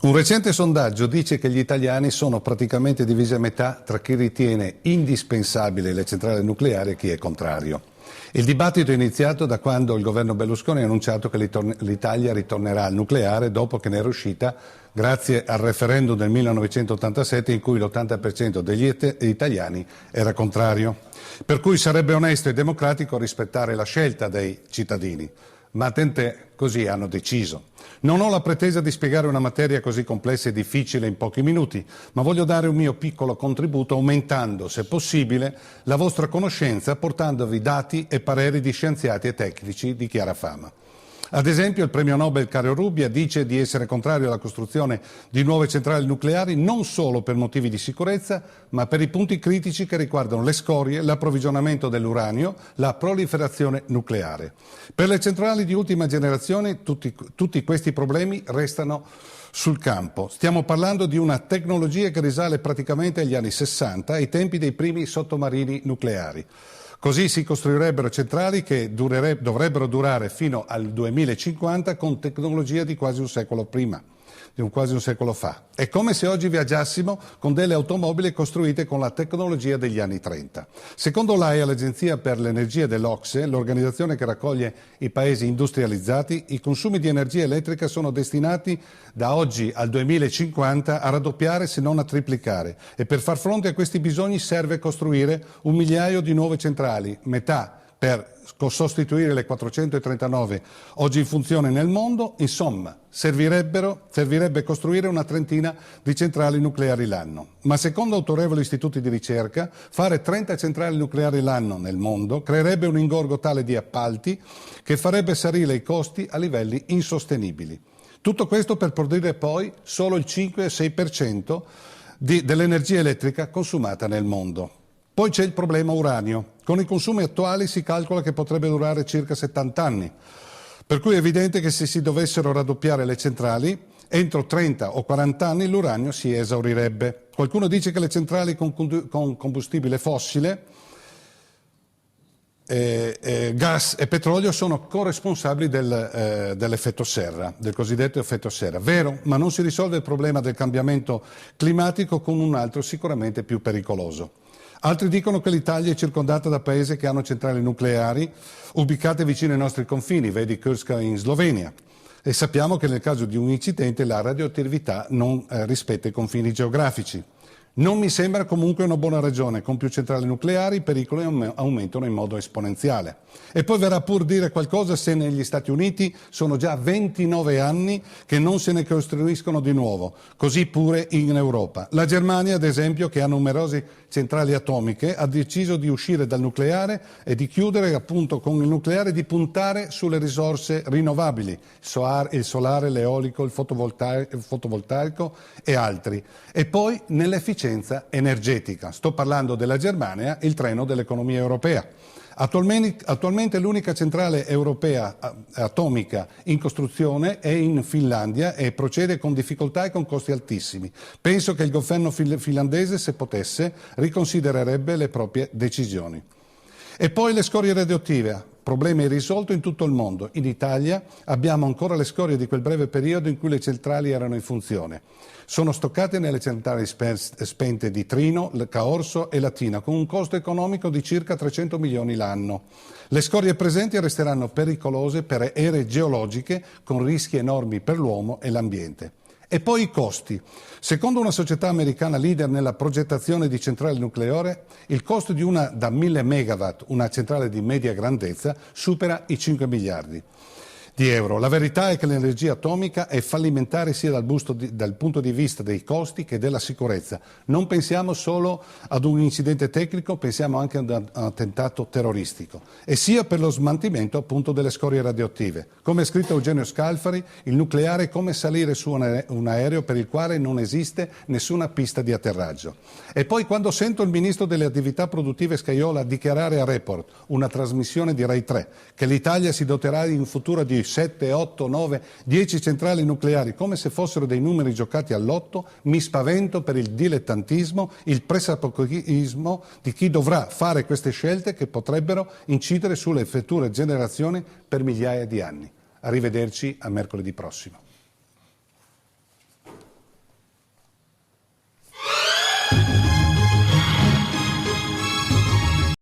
Un recente sondaggio dice che gli italiani sono praticamente divisi a metà tra chi ritiene indispensabili le centrali nucleari e chi è contrario. Il dibattito è iniziato da quando il governo Berlusconi ha annunciato che l'Italia ritornerà al nucleare dopo che ne era uscita grazie al referendum del 1987 in cui l'80% degli italiani era contrario. Per cui sarebbe onesto e democratico rispettare la scelta dei cittadini. Ma tant'è, così hanno deciso. Non ho la pretesa di spiegare una materia così complessa e difficile in pochi minuti, ma voglio dare un mio piccolo contributo aumentando, se possibile, la vostra conoscenza portandovi dati e pareri di scienziati e tecnici di chiara fama. Ad esempio, il premio Nobel Cario Rubbia dice di essere contrario alla costruzione di nuove centrali nucleari non solo per motivi di sicurezza, ma per i punti critici che riguardano le scorie, l'approvvigionamento dell'uranio, la proliferazione nucleare. Per le centrali di ultima generazione tutti questi problemi restano sul campo. Stiamo parlando di una tecnologia che risale praticamente agli anni 60, ai tempi dei primi sottomarini nucleari. Così si costruirebbero centrali che dovrebbero durare fino al 2050 con tecnologia di quasi un secolo prima, quasi un secolo fa. È come se oggi viaggiassimo con delle automobili costruite con la tecnologia degli anni 30. Secondo l'AIA, l'Agenzia per l'Energia dell'OCSE, l'organizzazione che raccoglie i paesi industrializzati, i consumi di energia elettrica sono destinati da oggi al 2050 a raddoppiare se non a triplicare e per far fronte a questi bisogni serve costruire 1 migliaio di nuove centrali, metà per sostituire le 439 oggi in funzione nel mondo. Insomma, servirebbe costruire una trentina di centrali nucleari l'anno. Ma secondo autorevoli istituti di ricerca, fare 30 centrali nucleari l'anno nel mondo creerebbe un ingorgo tale di appalti che farebbe salire i costi a livelli insostenibili. Tutto questo per produrre poi solo il 5-6% dell'energia elettrica consumata nel mondo. Poi c'è il problema uranio. Con i consumi attuali si calcola che potrebbe durare circa 70 anni. Per cui è evidente che se si dovessero raddoppiare le centrali, entro 30 o 40 anni l'uranio si esaurirebbe. Qualcuno dice che le centrali con combustibile fossile, gas e petrolio sono corresponsabili dell'effetto serra, del cosiddetto effetto serra. Vero, ma non si risolve il problema del cambiamento climatico con un altro sicuramente più pericoloso. Altri dicono che l'Italia è circondata da paesi che hanno centrali nucleari ubicate vicino ai nostri confini, vedi Krška in Slovenia. E sappiamo che nel caso di un incidente la radioattività non rispetta i confini geografici. Non mi sembra comunque una buona ragione. Con più centrali nucleari i pericoli aumentano in modo esponenziale. E poi verrà pur dire qualcosa se negli Stati Uniti sono già 29 anni che non se ne costruiscono di nuovo, così pure in Europa. La Germania, ad esempio, che ha numerose centrali atomiche, ha deciso di uscire dal nucleare e di chiudere appunto con il nucleare e di puntare sulle risorse rinnovabili, il solare, l'eolico, il fotovoltaico e altri. E poi nell'efficienza energetica. Sto parlando della Germania, il treno dell'economia europea. Attualmente l'unica centrale europea atomica in costruzione è in Finlandia e procede con difficoltà e con costi altissimi. Penso che il governo finlandese, se potesse, riconsidererebbe le proprie decisioni. E poi le scorie radioattive, problema irrisolto in tutto il mondo. In Italia abbiamo ancora le scorie di quel breve periodo in cui le centrali erano in funzione. Sono stoccate nelle centrali spente di Trino, Caorso e Latina, con un costo economico di circa 300 milioni l'anno. Le scorie presenti resteranno pericolose per ere geologiche, con rischi enormi per l'uomo e l'ambiente. E poi i costi. Secondo una società americana leader nella progettazione di centrale nucleare, il costo di una da 1000 megawatt, una centrale di media grandezza, supera i 5 miliardi di euro. La verità è che l'energia atomica è fallimentare sia dal punto di vista dei costi che della sicurezza. Non pensiamo solo ad un incidente tecnico, pensiamo anche ad un attentato terroristico. E sia per lo smaltimento appunto delle scorie radioattive. Come ha scritto Eugenio Scalfari, il nucleare è come salire su un aereo per il quale non esiste nessuna pista di atterraggio. E poi quando sento il ministro delle attività produttive Scajola dichiarare a Report, una trasmissione di Rai 3, che l'Italia si doterà in futuro di 7, 8, 9, 10 centrali nucleari come se fossero dei numeri giocati all'otto, mi spavento per il dilettantismo, il pressappochismo di chi dovrà fare queste scelte che potrebbero incidere sulle future generazioni per migliaia di anni. Arrivederci a mercoledì prossimo.